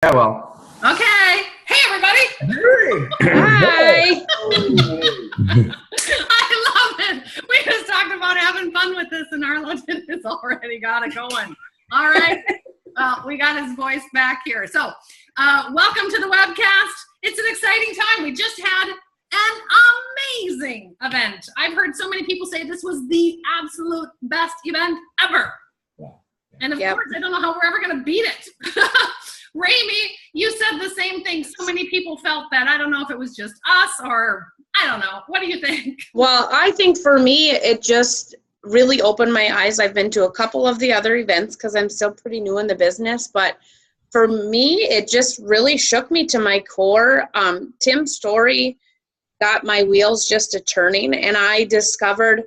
Yeah, well. Okay. Hey, everybody. Hey. Hi. I love it. We just talked about having fun with this, and Arlington has already got it going. All right. Well, we got his voice back here. So, welcome to the webcast. It's an exciting time. We just had an amazing event. I've heard so many people say this was the absolute best event ever. And of course, I don't know how we're ever going to beat it. Ramey, you said the same thing. So many people felt that. I don't know if it was just us or I don't know. What do you think? Well, I think for me, it just really opened my eyes. I've been to a couple of the other events because I'm still pretty new in the business. But for me, it just really shook me to my core. Tim Storey got my wheels just a turning. And I discovered,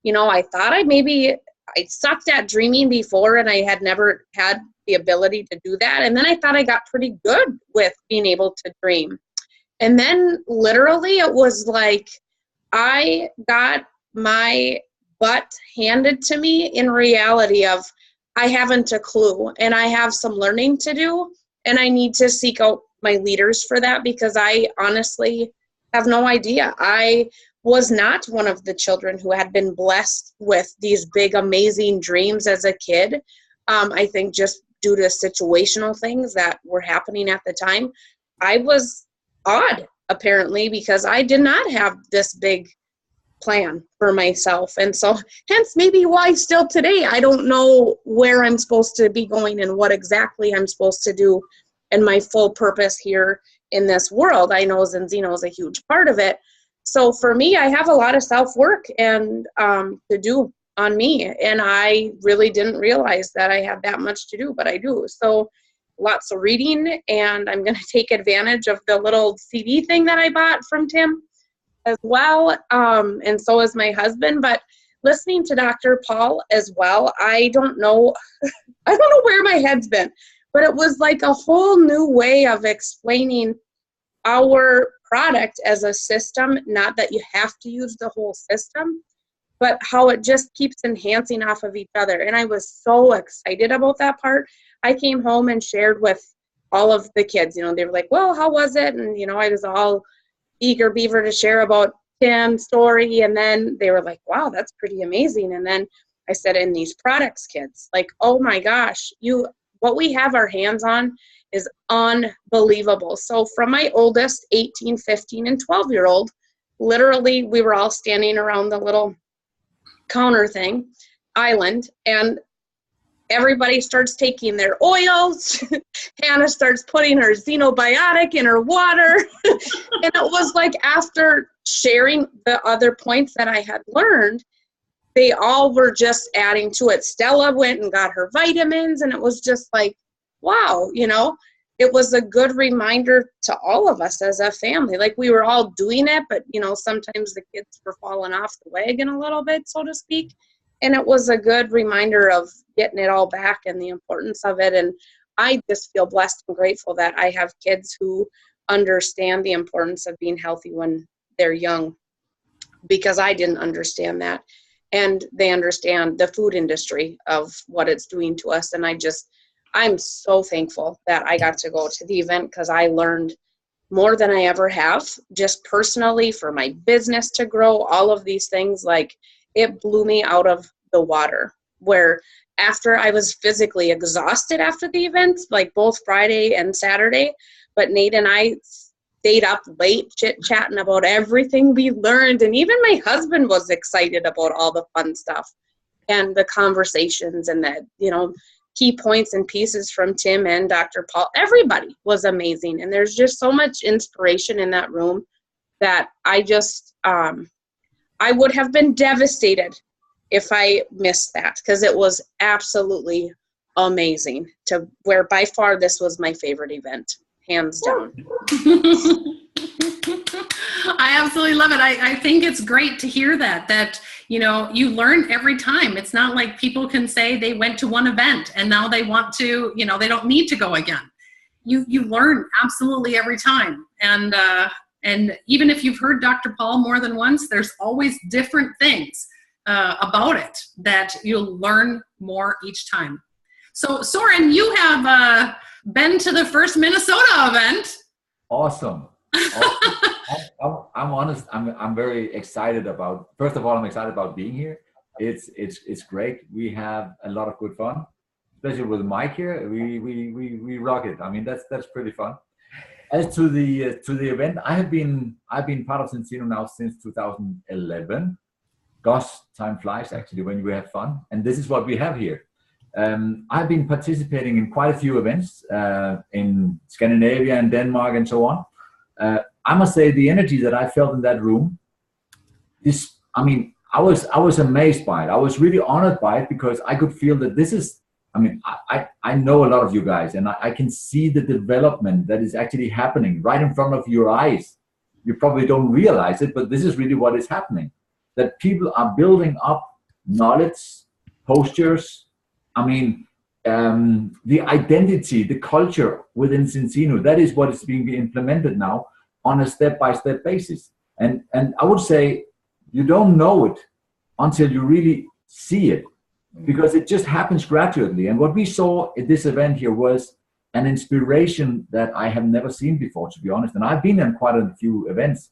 I thought I sucked at dreaming before and I had never had the ability to do that. And then I thought I got pretty good with being able to dream. And then literally it was like I got my butt handed to me in reality of I haven't a clue and I have some learning to do and I need to seek out my leaders for that because I honestly have no idea. I was not one of the children who had been blessed with these big, amazing dreams as a kid. I think just due to situational things that were happening at the time, I was odd, apparently, because I did not have this big plan for myself. And so hence maybe why still today, I don't know where I'm supposed to be going and what exactly I'm supposed to do and my full purpose here in this world. I know ZINZINO is a huge part of it. So for me, I have a lot of self-work and to do on me. And I really didn't realize that I had that much to do, but I do. So lots of reading, and I'm going to take advantage of the little CD thing that I bought from Tim as well. And so is my husband, but listening to Dr. Paul as well, I don't know where my head's been, but it was like a whole new way of explaining our product as a system, not that you have to use the whole system, but how it just keeps enhancing off of each other. And I was so excited about that part. I came home and shared with all of the kids, they were like, well, how was it? And, I was all eager beaver to share about Tim's story. And then they were like, wow, that's pretty amazing. And then I said, in these products, kids, like, oh my gosh, what we have our hands on is unbelievable. So from my oldest 18, 15, and 12-year-old, literally we were all standing around the little counter island, and everybody starts taking their oils. Hannah starts putting her xenobiotic in her water. And it was like after sharing the other points that I had learned, they all were just adding to it. Stella went and got her vitamins, and it was just like, wow, it was a good reminder to all of us as a family. Like we were all doing it, but sometimes the kids were falling off the wagon a little bit, so to speak. And it was a good reminder of getting it all back and the importance of it. And I just feel blessed and grateful that I have kids who understand the importance of being healthy when they're young, because I didn't understand that. And they understand the food industry of what it's doing to us. And I'm so thankful that I got to go to the event because I learned more than I ever have, just personally, for my business to grow, all of these things. Like, it blew me out of the water, where after I was physically exhausted after the event, like both Friday and Saturday, but Nate and I stayed up late chit-chatting about everything we learned. And even my husband was excited about all the fun stuff and the conversations and the, key points and pieces from Tim and Dr. Paul. Everybody was amazing. And there's just so much inspiration in that room that I would have been devastated if I missed that, because it was absolutely amazing, to where by far this was my favorite event, hands down. I absolutely love it. I think it's great to hear that you learn every time. It's not like people can say they went to one event and now they want to, they don't need to go again. You learn absolutely every time. And even if you've heard Dr. Paul more than once, there's always different things about it that you'll learn more each time. So, Soren, you have been to the first Minnesota event. Awesome. I'm honest. I'm very excited about. First of all, I'm excited about being here. It's great. We have a lot of good fun, especially with Mike here. We rock it. I mean, that's pretty fun. As to the event, I've been part of ZINZINO now since 2011. Gosh, time flies actually when we have fun, and this is what we have here. I've been participating in quite a few events in Scandinavia and Denmark and so on. I must say the energy that I felt in that room is, I mean, I was amazed by it. I was really honored by it because I could feel that this is, I mean, I know a lot of you guys, and I can see the development that is actually happening right in front of your eyes. You probably don't realize it, but this is really what is happening. That people are building up knowledge, postures, I mean, the identity, the culture within ZINZINO, that is what is being implemented now on a step-by-step basis. And I would say you don't know it until you really see it, because it just happens gradually. And what we saw at this event here was an inspiration that I have never seen before, to be honest. And I've been in quite a few events.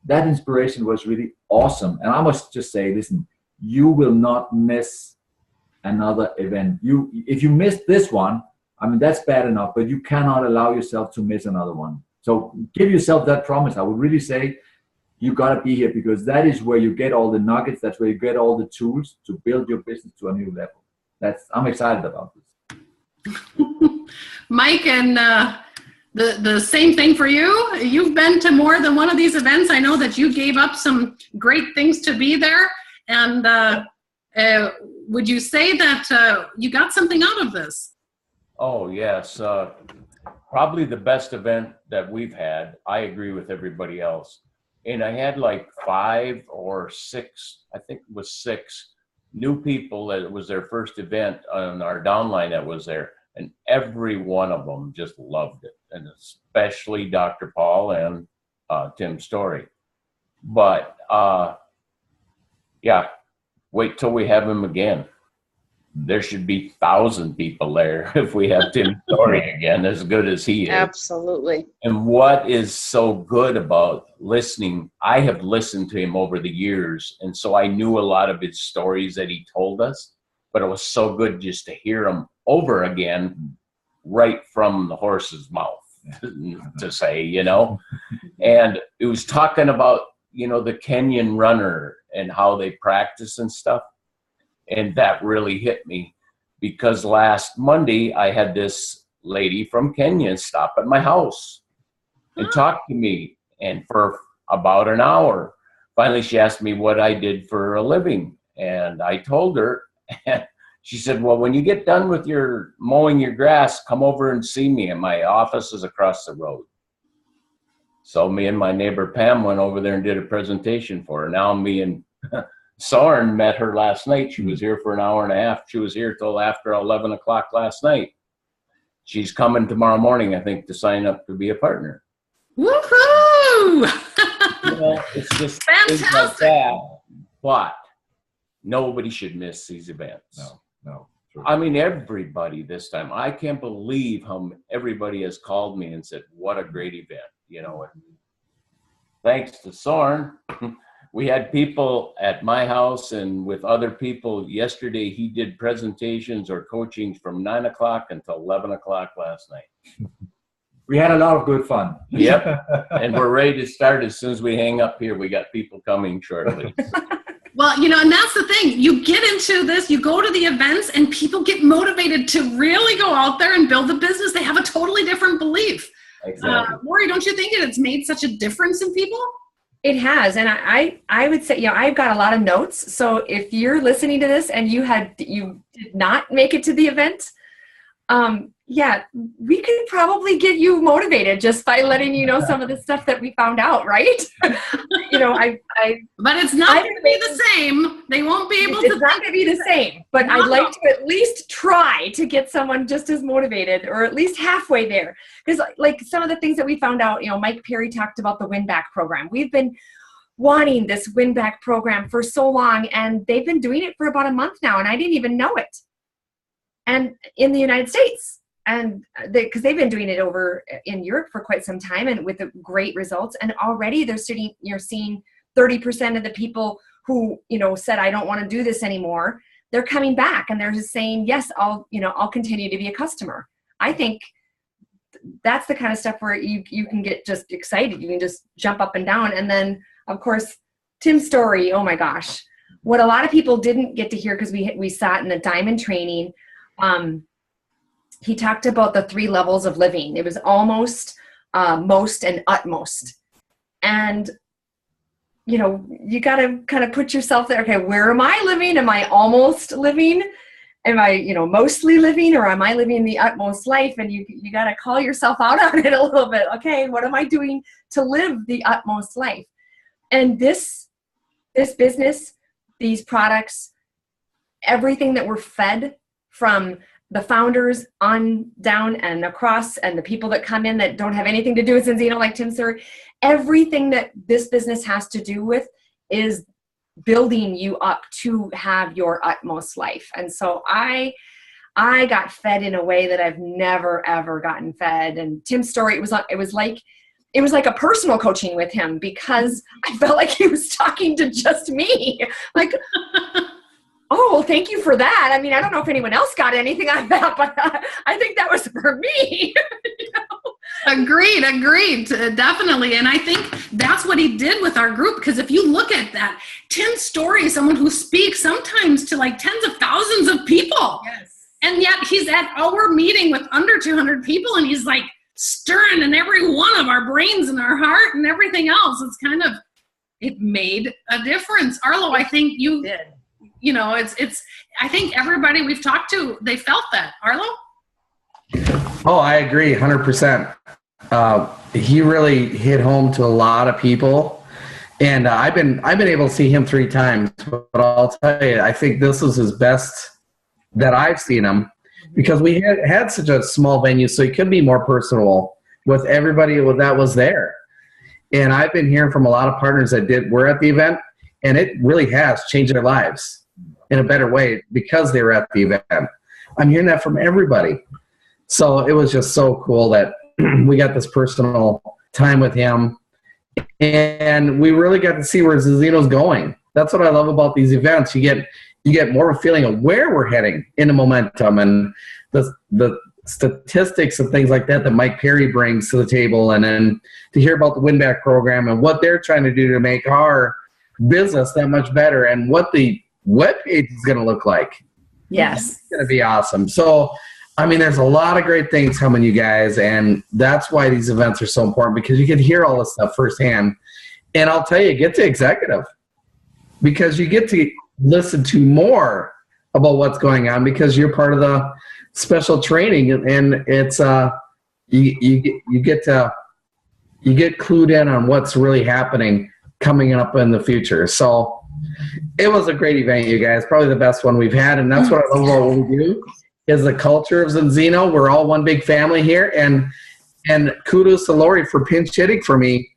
That inspiration was really awesome. And I must just say, listen, you will not miss another event. If you missed this one, I mean, that's bad enough, but you cannot allow yourself to miss another one. So give yourself that promise. I would really say you got to be here, because that is where you get all the nuggets. That's where you get all the tools to build your business to a new level. I'm excited about this. Mike, and the same thing for you. You've been to more than one of these events. I know that you gave up some great things to be there. And would you say that you got something out of this? Oh, yes. Probably the best event that we've had. I agree with everybody else. And I had like 5 or 6, I think it was 6 new people that it was their first event on our downline that was there. And every one of them just loved it. And especially Dr. Paul and Tim Storey. But yeah, wait till we have him again. There should be 1,000 people there if we have Tim Storey again, as good as he is. Absolutely. And what is so good about listening, I have listened to him over the years, and so I knew a lot of his stories that he told us, but it was so good just to hear him over again, right from the horse's mouth, to say, you know. And it was talking about, you know, the Kenyan runner and how they practice and stuff. And that really hit me, because last Monday I had this lady from Kenya stop at my house and talk to me, and for about an hour. Finally, she asked me what I did for a living, and I told her, and she said, well, when you get done with your mowing your grass, come over and see me, and my office is across the road. So me and my neighbor Pam went over there and did a presentation for her. Now me and Soren met her last night. She was here for an hour and a half. She was here till after 11 o'clock last night. She's coming tomorrow morning, I think, to sign up to be a partner. Woohoo! You know, it's just fantastic. Things like that. But nobody should miss these events. No. Sure. I mean, everybody this time. I can't believe how everybody has called me and said, what a great event. You know, thanks to Soren. We had people at my house and with other people yesterday. He did presentations or coachings from 9 o'clock until 11 o'clock last night. We had a lot of good fun. Yep. And we're ready to start as soon as we hang up here. We got people coming shortly. Well, you know, and that's the thing. You get into this, you go to the events, and people get motivated to really go out there and build a business. They have a totally different belief. Exactly. Lori, don't you think it's made such a difference in people? It has. And I would say, you know, I've got a lot of notes. So if you're listening to this and you did not make it to the event, yeah, we could probably get you motivated just by letting you know some of the stuff that we found out, right? You know, but it's not going to be the same. They won't be able to. It's not going to be the same, but no. I'd like to at least try to get someone just as motivated, or at least halfway there. Because like some of the things that we found out, you know, Mike Perry talked about the win back program. We've been wanting this win back program for so long, and they've been doing it for about a month now, and I didn't even know it. and in the United States. And because they've been doing it over in Europe for quite some time, and with the great results. And already you're seeing 30% of the people who, said, I don't want to do this anymore. They're coming back and they're just saying, yes, I'll continue to be a customer. I think that's the kind of stuff where you can get just excited. You can just jump up and down. And then of course, Tim's story, oh my gosh, what a lot of people didn't get to hear, because we sat in the diamond training, he talked about the 3 levels of living. It was almost, most, and utmost. And, you got to kind of put yourself there. Okay, where am I living? Am I almost living? Am I, mostly living, or am I living the utmost life? And you got to call yourself out on it a little bit. Okay, what am I doing to live the utmost life? And this business, these products, everything that we're fed from the founders on down and across, and the people that come in that don't have anything to do with ZINZINO, like Tim Storey, everything that this business has to do with is building you up to have your utmost life. And so I got fed in a way that I've never, ever gotten fed. And Tim's story, it was like a personal coaching with him, because I felt like he was talking to just me. Like, oh, well, thank you for that. I mean, I don't know if anyone else got anything out of that, but I think that was for me. Agreed, definitely. And I think that's what he did with our group, because if you look at that, Tim's story is someone who speaks sometimes to like tens of thousands of people. Yes. And yet he's at our meeting with under 200 people, and he's like stirring in every one of our brains and our heart and everything else. It's kind of, it made a difference. Arlo, I think you did. I think everybody we've talked to, they felt that. Arlo? Oh, I agree 100%. He really hit home to a lot of people, and I've been able to see him 3 times, but I'll tell you, I think this is his best that I've seen him, because we had such a small venue, so he could be more personal with everybody that was there. And I've been hearing from a lot of partners that were at the event, and it really has changed their lives in a better way because they were at the event. I'm hearing that from everybody. So it was just so cool that we got this personal time with him, and we really got to see where ZINZINO's going. That's what I love about these events. You get more of a feeling of where we're heading in the momentum, and the statistics and things like that Mike Perry brings to the table, and then to hear about the win-back program and what they're trying to do to make our business that much better, and what the webpage is going to look like. Yes. It's going to be awesome. So, I mean, there's a lot of great things coming, you guys, and that's why these events are so important, because you can hear all this stuff firsthand. And I'll tell you, get to executive, because you get to listen to more about what's going on, because you're part of the special training, and it's you get clued in on what's really happening coming up in the future. So it was a great event, you guys. Probably the best one we've had, and that's what I love about what we do, is the culture of ZINZINO. We're all one big family here, and kudos to Lori for pinch hitting for me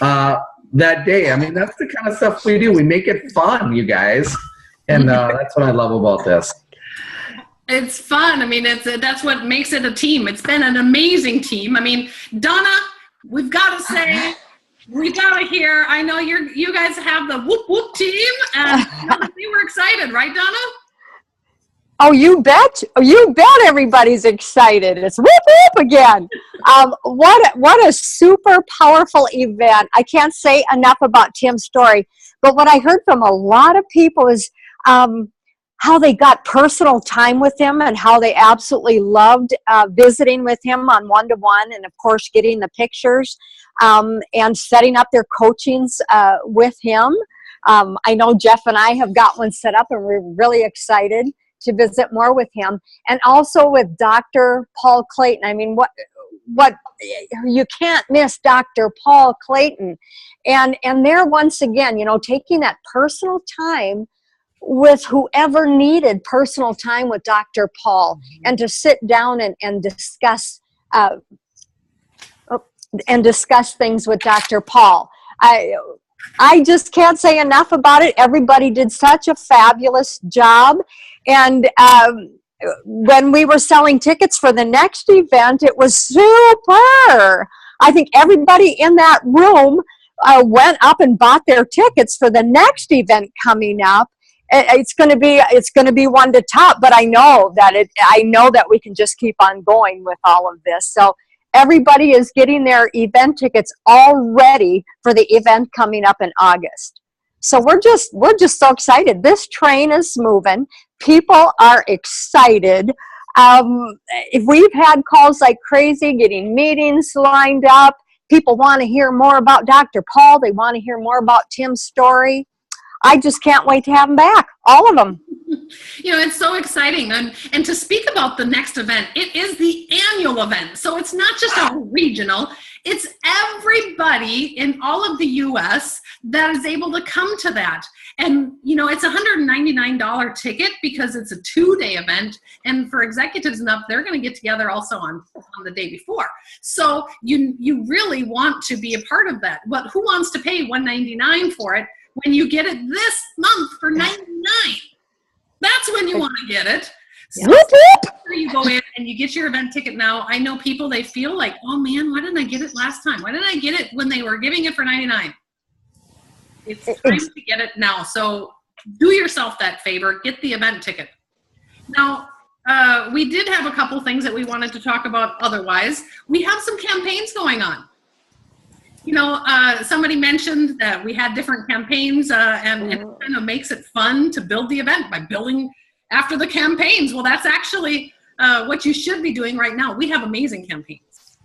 that day. I mean, that's the kind of stuff we do. We make it fun, you guys, and that's what I love about this. It's fun. I mean, that's what makes it a team. It's been an amazing team. I mean, Donna, we've got to say, we got to hear. I know you guys have the whoop whoop team, and we were excited, right, Donna? Oh, you bet. You bet everybody's excited. It's whoop whoop again. What a super powerful event. I can't say enough about Tim's story, but what I heard from a lot of people is how they got personal time with him, and how they absolutely loved visiting with him on one-to-one, and of course getting the pictures and setting up their coachings with him. I know Jeff and I have got one set up, and we're really excited to visit more with him, and also with Dr. Paul Clayton. I mean, what you can't miss Dr. Paul Clayton, and there once again, taking that personal time with whoever needed personal time with Dr. Paul, and to sit down and discuss things with Dr. Paul. I just can't say enough about it. Everybody did such a fabulous job. And when we were selling tickets for the next event, it was super. I think everybody in that room went up and bought their tickets for the next event coming up. It's going to be one to top, but I know that we can just keep on going with all of this. So everybody is getting their event tickets all ready for the event coming up in August. So we're just so excited. This train is moving. People are excited. We've had calls like crazy, getting meetings lined up. People want to hear more about Dr. Paul. They want to hear more about Tim's story. I just can't wait to have them back, all of them. You know, it's so exciting. And to speak about the next event, it is the annual event. So it's not just a regional. It's everybody in all of the U.S. that is able to come to that. And, you know, it's a $199 ticket because it's a 2-day event. And for executives and up, they're going to get together also on the day before. So you really want to be a part of that. But who wants to pay $199 for it when you get it this month for $99? That's when you want to get it. So you go in and you get your event ticket now. I know people, they feel like, oh man, why didn't I get it last time? Why didn't I get it when they were giving it for $99? It's time to get it now. So do yourself that favor, get the event ticket. Now, we did have a couple things that we wanted to talk about otherwise. We have some campaigns going on. You know, somebody mentioned that we had different campaigns and it kind of makes it fun to build the event by building after the campaigns. Well, that's actually what you should be doing right now. We have amazing campaigns.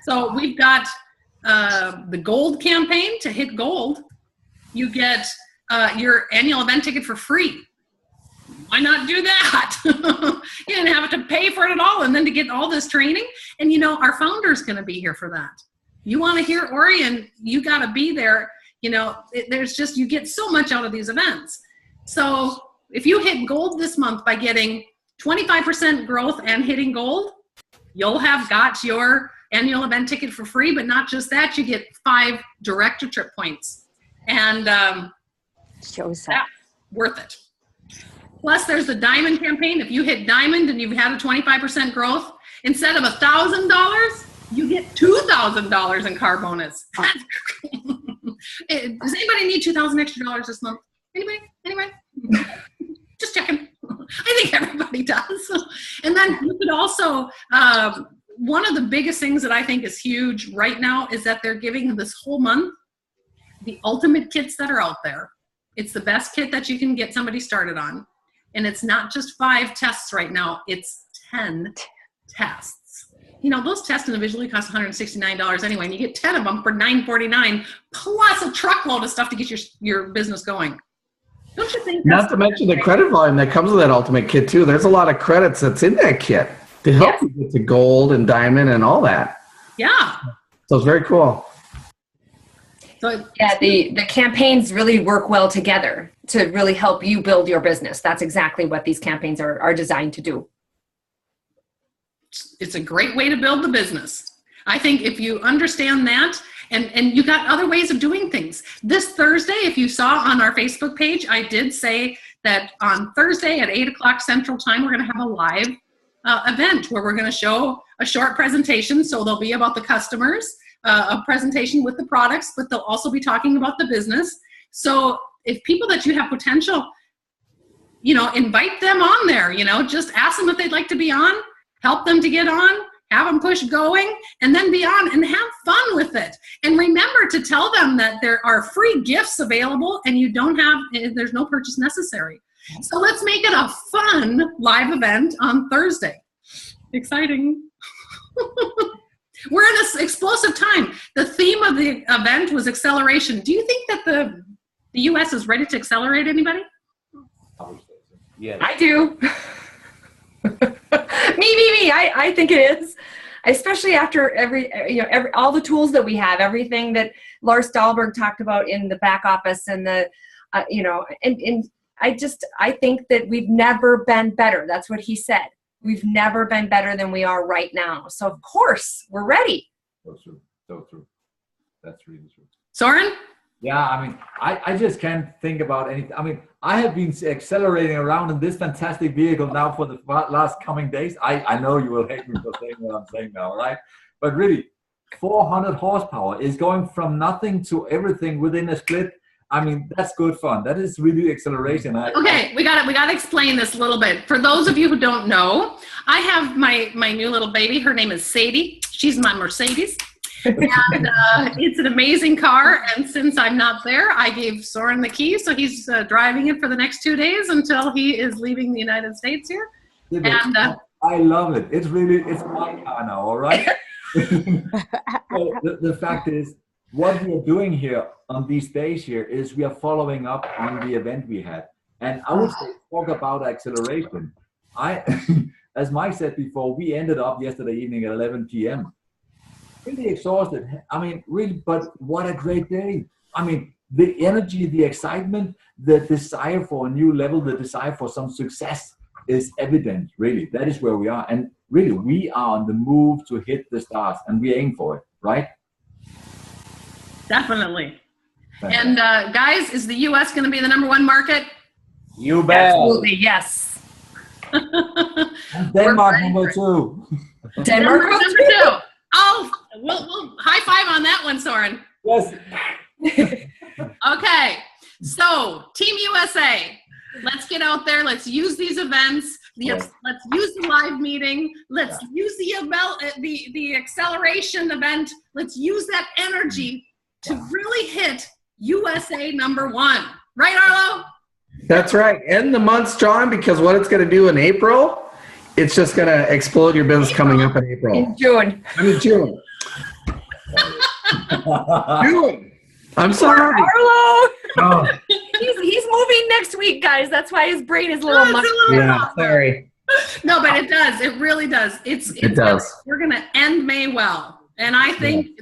So we've got the gold campaign. To hit gold, you get your annual event ticket for free. Why not do that? You didn't have to pay for it at all, and then to get all this training. And you know, our founder's going to be here for that. You want to hear Orion, you got to be there. You know, there's just, you get so much out of these events. So if you hit gold this month by getting 25% growth and hitting gold, you'll have got your annual event ticket for free. But not just that, you get 5 director trip points. And shows that's worth it. Plus, there's the diamond campaign. If you hit diamond and you've had a 25% growth, instead of $1,000, you get $2,000 in car bonus. Does anybody need $2,000 extra dollars this month? Anybody? Just checking. I think everybody does. And then you could also, one of the biggest things that I think is huge right now is that they're giving this whole month the ultimate kits that are out there. It's the best kit that you can get somebody started on. And it's not just 5 tests right now, it's 10 tests. You know, those tests individually cost $169 anyway, and you get 10 of them for $949, plus a truckload of stuff to get your business going. Don't you think? Not to mention the credit volume that comes with that ultimate kit too. There's a lot of credits that's in that kit to help you get to gold and diamond and all that. Yeah. So it's very cool. So yeah, the campaigns really work well together to really help you build your business. That's exactly what these campaigns are designed to do. It's a great way to build the business. I think if you understand that, and you got other ways of doing things. This Thursday, if you saw on our Facebook page, I did say that on Thursday at 8 o'clock Central Time, we're going to have a live event where we're going to show a short presentation. So they'll be about the customers, a presentation with the products, but they'll also be talking about the business. So if people that you have potential, you know, invite them on there, you know, just ask them if they'd like to be on. Help them to get on, have them push going, and then be on and have fun with it. And remember to tell them that there are free gifts available and there's no purchase necessary. So let's make it a fun live event on Thursday. Exciting. We're in an explosive time. The theme of the event was acceleration. Do you think that the U.S. is ready to accelerate, anybody? Yeah, I do. Me. I think it is, especially after all the tools that we have, everything that Lars Dahlberg talked about in the back office and the, and I think that we've never been better. That's what he said. We've never been better than we are right now. So of course we're ready. So true. That's really true. Soren? Yeah, I mean, I just can't think about anything. I mean, I have been accelerating around in this fantastic vehicle now for the last coming days. I know you will hate me for saying what I'm saying now, right? But really, 400 horsepower is going from nothing to everything within a split. I mean, that's good fun. That is really acceleration. Okay, we gotta explain this a little bit. For those of you who don't know, I have my new little baby. Her name is Sadie. She's my Mercedes. And it's an amazing car, and since I'm not there, I gave Soren the key, so he's driving it for the next 2 days until he is leaving the United States here. Yeah, and I love it. It's my car now, all right? So the fact is, what we are doing here on these days here is we are following up on the event we had. And I would say, talk about acceleration. As Mike said before, we ended up yesterday evening at 11 p.m. Really exhausted. I mean, really, but what a great day. I mean, the energy, the excitement, the desire for a new level, the desire for some success is evident, really. That is where we are. And really, we are on the move to hit the stars, and we aim for it, right? Definitely. And guys, is the U.S. going to be the #1 market? You bet. Absolutely, yes. And Denmark #2. Denmark #2. Oh, we'll high five on that one, Soren. Yes. Okay, so Team USA, let's get out there. Let's use these events. Let's use the live meeting. Let's use the acceleration event. Let's use that energy to really hit USA #1. Right, Arlo? That's right. End the month strong, because what it's going to do in April, it's just going to explode your business coming up in April. In June. I mean, June. June. I'm sorry. Arlo! Oh, He's moving next week, guys. That's why his brain is a little much. yeah, sorry. No, but it does. It really does. It does. We're going to end May well. And I think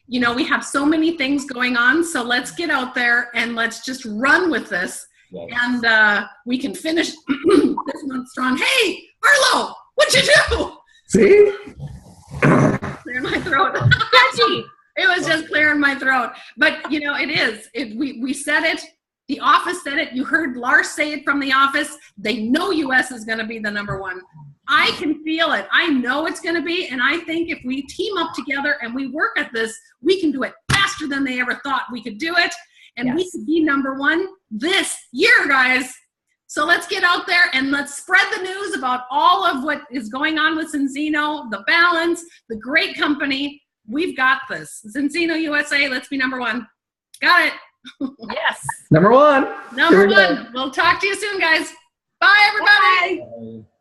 we have so many things going on. So let's get out there and let's just run with this. Yes. And we can finish this month strong. Hey, Arlo, what'd you do? See? Clearing my throat. It was just clearing my throat. But, it is. We said it. The office said it. You heard Lars say it from the office. They know US is going to be the #1. I can feel it. I know it's going to be. And I think if we team up together and we work at this, we can do it faster than they ever thought we could do it. And we could be #1 this year, guys. So let's get out there and let's spread the news about all of what is going on with ZINZINO, the balance, the great company. We've got this. ZINZINO USA, let's be #1. Got it. Yes. #1. #1. We'll talk to you soon, guys. Bye, everybody. Bye.